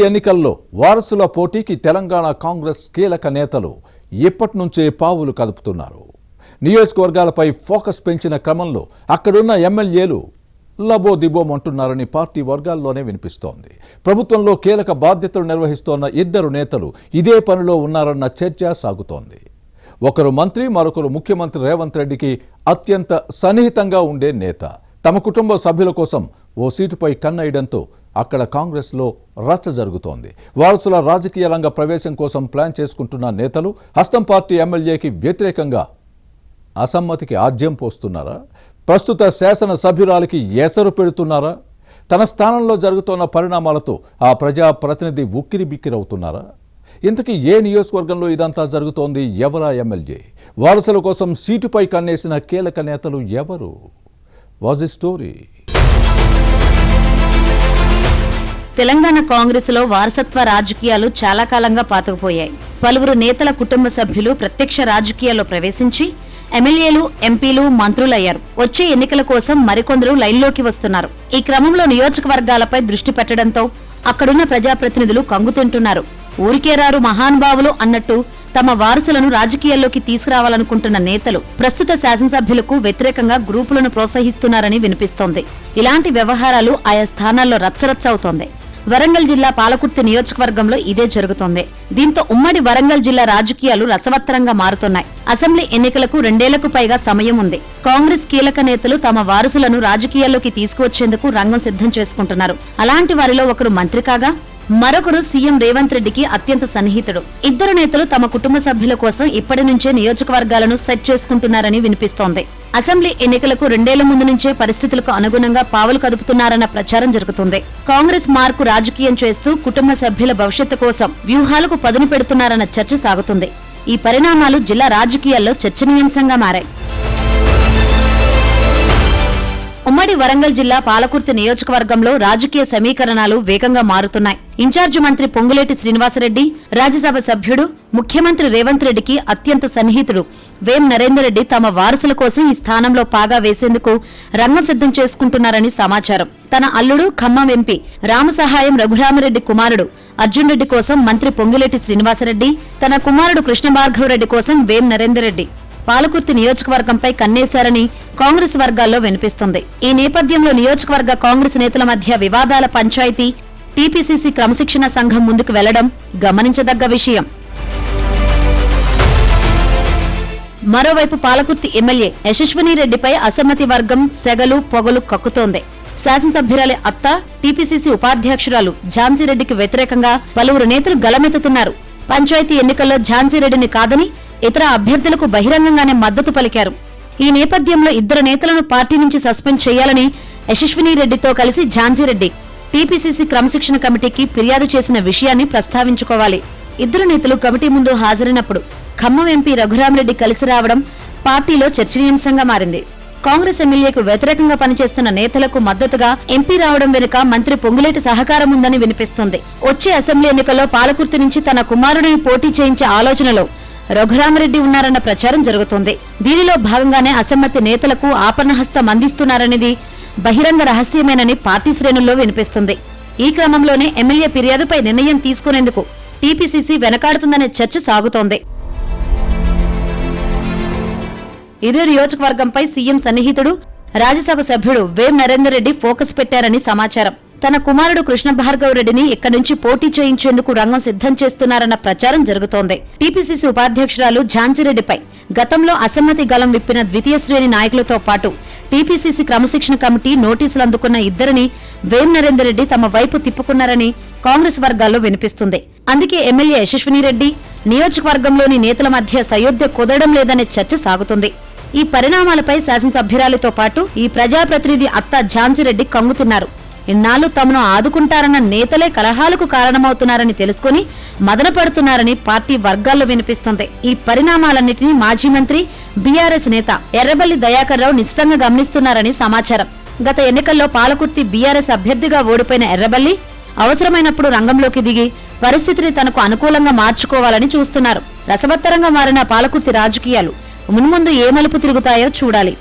ఎన్నికల్లో వారసుల పోటీకి తెలంగాణ కాంగ్రెస్ కీలక నేతలు ఇప్పటి నుంచే పావులు కదుపుతున్నారు. నియోజకవర్గాలపై ఫోకస్ పెంచిన క్రమంలో అక్కడున్న ఎమ్మెల్యేలు లబోదిబోమంటున్నారని పార్టీ వర్గాల్లోనే వినిపిస్తోంది. ప్రభుత్వంలో కీలక బాధ్యతలు నిర్వహిస్తోన్న ఇద్దరు నేతలు ఇదే పనిలో ఉన్నారన్న చర్చ సాగుతోంది. ఒకరు మంత్రి, మరొకరు ముఖ్యమంత్రి రేవంత్ రెడ్డికి అత్యంత సన్నిహితంగా ఉండే నేత. తమ కుటుంబ సభ్యుల కోసం ఓ సీటుపై కన్నయ్యడంతో అక్కడ కాంగ్రెస్లో రచ్చ జరుగుతోంది. వారసుల రాజకీయ రంగ ప్రవేశం కోసం ప్లాన్ చేసుకుంటున్న నేతలు హస్తం పార్టీ ఎమ్మెల్యేకి వ్యతిరేకంగా అసమ్మతికి ఆజ్యం పోస్తున్నారా? ప్రస్తుత శాసన సభ్యురాలికి ఎసరు పెడుతున్నారా? తన స్థానంలో జరుగుతున్న పరిణామాలతో ఆ ప్రజాప్రతినిధి ఉక్కిరిబిక్కిరవుతున్నారా? ఇంతకీ ఏ నియోజకవర్గంలో ఇదంతా జరుగుతోంది? ఎవరా ఎమ్మెల్యే? వారసుల కోసం సీటుపై కన్నేసిన కీలక నేతలు ఎవరు? Was the story? Telangana Congress లో వారసత్వ రాజకీయాలు చాలా కాలంగా పాతుకుపోయాయి. పలువురు నేతల కుటుంబ సభ్యులు ప్రత్యక్ష రాజకీయాల్లో ప్రవేశించి ఎమ్మెల్యేలు, ఎంపీలు, మంత్రులయ్యారు. వచ్చే ఎన్నికల కోసం మరికొందరు లైన్లోకి వస్తున్నారు. ఈ క్రమంలో నియోజకవర్గాలపై దృష్టి పెట్టడంతో అక్కడున్న ప్రజాప్రతినిధులు కంగుతింటున్నారు. ఊరికేరారు మహానుభావులు అన్నట్టు తమ వారసులను రాజకీయాల్లోకి తీసుకురావాలనుకుంటున్న నేతలు ప్రస్తుత శాసనసభ్యులకు వ్యతిరేకంగా గ్రూపులను ప్రోత్సహిస్తున్నారని వినిపిస్తోంది. ఇలాంటి వ్యవహారాలు ఆయా స్థానాల్లో రచ్చరచ్చ అవుతోంది. వరంగల్ జిల్లా పాలకుర్తి నియోజకవర్గంలో ఇదే జరుగుతోంది. దీంతో ఉమ్మడి వరంగల్ జిల్లా రాజకీయాలు రసవత్తరంగా మారుతున్నాయి. అసెంబ్లీ ఎన్నికలకు 2 ఏళ్లకు పైగా సమయం ఉంది. కాంగ్రెస్ కీలక నేతలు తమ వారసులను రాజకీయాల్లోకి తీసుకువచ్చేందుకు రంగం సిద్ధం చేసుకుంటున్నారు. అలాంటి వారిలో ఒకరు మంత్రి కాగా మరొకరు సీఎం రేవంత్ రెడ్డికి అత్యంత సన్నిహితుడు. ఇద్దరు నేతలు తమ కుటుంబ సభ్యుల కోసం ఇప్పటి నుంచే నియోజకవర్గాలను సెట్ చేసుకుంటున్నారని వినిపిస్తోంది. అసెంబ్లీ ఎన్నికలకు 2 ఏళ్ల ముందు నుంచే పరిస్థితులకు అనుగుణంగా పావులు కదుపుతున్నారన్న ప్రచారం జరుగుతుంది. కాంగ్రెస్ మార్కు రాజకీయం చేస్తూ కుటుంబ సభ్యుల భవిష్యత్తు కోసం వ్యూహాలకు పదును పెడుతున్నారన్న చర్చ సాగుతుంది. ఈ పరిణామాలు జిల్లా రాజకీయాల్లో చర్చనీయాంశంగా మారాయి. ఉమ్మడి వరంగల్ జిల్లా పాలకుర్తి నియోజకవర్గంలో రాజకీయ సమీకరణాలు వేగంగా మారుతున్నాయి. ఇన్ఛార్జి మంత్రి పొంగులేటి శ్రీనివాసరెడ్డి, రాజ్యసభ సభ్యుడు, ముఖ్యమంత్రి రేవంత్ రెడ్డికి అత్యంత సన్నిహితుడు వేం నరేందర్ రెడ్డి తమ వారసుల కోసం ఈ స్థానంలో పాగా వేసేందుకు రంగం సిద్ధం చేసుకుంటున్నారని సమాచారం. తన అల్లుడు, ఖమ్మం ఎంపీ రామసహాయం రఘురామరెడ్డి కుమారుడు అర్జున్ రెడ్డి కోసం మంత్రి పొంగులేటి శ్రీనివాసరెడ్డి, తన కుమారుడు కృష్ణభార్గవ్ రెడ్డి కోసం వేం నరేందర్ రెడ్డి పాలకుర్తి నియోజకవర్గంపై కన్నేశారని కాంగ్రెస్ వర్గాల్లో వినిపిస్తుంది. ఈ నేపథ్యంలో నియోజకవర్గ కాంగ్రెస్ నేతల మధ్య వివాదాల పంచాయతీ టీపీసీసీ క్రమశిక్షణ సంఘం ముందుకు వెళ్లడం గమనించదగ్గ విషయం. మరోవైపు పాలకుర్తి ఎమ్మెల్యే యశస్వినీరెడ్డిపై అసమ్మతి వర్గం సెగలు పొగలు కక్కుతోంది. శాసనసభ్యురాలి అత్త, టీపీసీసీ ఉపాధ్యక్షురాలు ఝాన్సీరెడ్డికి వ్యతిరేకంగా పలువురు నేతలు గలమెత్తుతున్నారు. పంచాయతీ ఎన్నికల్లో ఝాన్సీరెడ్డిని కాదని ఇతర అభ్యర్థులకు బహిరంగంగానే మద్దతు పలికారు. ఈ నేపథ్యంలో ఇద్దరు నేతలను పార్టీ నుంచి సస్పెండ్ చేయాలని యశస్వినీరెడ్డితో కలిసి ఝాన్సీరెడ్డి టీపీసీసీ క్రమశిక్షణ కమిటీకి ఫిర్యాదు చేసిన విషయాన్ని ప్రస్తావించుకోవాలి. ఇద్దరు నేతలు కమిటీ ముందు హాజరైనప్పుడు ఖమ్మం ఎంపీ రఘురామరెడ్డి కలిసి రావడం పార్టీలో చర్చనీయాంశంగా మారింది. కాంగ్రెస్ ఎమ్మెల్యేకు వ్యతిరేకంగా పనిచేస్తున్న నేతలకు మద్దతుగా ఎంపీ రావడం వెనుక మంత్రి పొంగులేటి సహకారం ఉందని వినిపిస్తుంది. వచ్చే అసెంబ్లీ ఎన్నికల్లో పాలకుర్తి నుంచి తన కుమారుడిని పోటీ చేయించే ఆలోచనలో రఘురామరెడ్డి ఉన్నారన్న ప్రచారం జరుగుతోంది. దీనిలో భాగంగానే అసమ్మతి నేతలకు ఆపన్నహస్తం అందిస్తున్నారనేది బహిరంగ రహస్యమేనని పార్టీ శ్రేణుల్లో వినిపిస్తుంది. ఈ క్రమంలోనే ఎమ్మెల్యే ఫిర్యాదుపై నిర్ణయం తీసుకునేందుకు టీపీసీసీ వెనకాడుతుందనే చర్చ సాగుతోంది. ఇదే నియోజకవర్గంపై సీఎం సన్నిహితుడు, రాజ్యసభ సభ్యుడు వేం నరేందర్ రెడ్డి ఫోకస్ పెట్టారని సమాచారం. తన కుమారుడు కృష్ణభార్గవ్ రెడ్డిని ఇక్కడి నుంచి పోటీ చేయించేందుకు రంగం సిద్ధం చేస్తున్నారన్న ప్రచారం జరుగుతోంది. టీపీసీసీ ఉపాధ్యక్షురాలు ఝాన్సీరెడ్డిపై గతంలో అసమ్మతి గలం విప్పిన ద్వితీయ శ్రేణి నాయకులతో పాటు టీపీసీసీ క్రమశిక్షణ కమిటీ నోటీసులు అందుకున్న ఇద్దరిని వేం నరేందర్ రెడ్డి తమ వైపు తిప్పుకున్నారని కాంగ్రెస్ వర్గాల్లో వినిపిస్తుంది. అందుకే ఎమ్మెల్యే యశస్వినీరెడ్డి, నియోజకవర్గంలోని నేతల మధ్య సయోధ్య కుదరడం లేదనే చర్చ సాగుతుంది. ఈ పరిణామాలపై శాసనసభ్యురాలితో పాటు ఈ ప్రజాప్రతినిధి అత్త ఝాన్సీరెడ్డి కంగుతున్నారు. ఇన్నాళ్లు తమను ఆదుకుంటారన్న నేతలే కలహాలకు కారణమవుతున్నారని తెలుసుకుని మదనపడుతున్నారని పార్టీ వర్గాల్లో వినిపిస్తుంది. ఈ పరిణామాలన్నింటినీ మాజీ మంత్రి, బీఆర్ఎస్ నేత ఎర్రబెల్లి దయాకర్ రావు నిశితంగా గమనిస్తున్నారని సమాచారం. గత ఎన్నికల్లో పాలకుర్తి బీఆర్ఎస్ అభ్యర్థిగా ఓడిపోయిన ఎర్రబెల్లి అవసరమైనప్పుడు రంగంలోకి దిగి పరిస్థితిని తనకు అనుకూలంగా మార్చుకోవాలని చూస్తున్నారు. రసవత్తరంగా మారిన పాలకుర్తి రాజకీయాలు మున్ముందు ఏ మలుపు తిరుగుతాయో చూడాలి.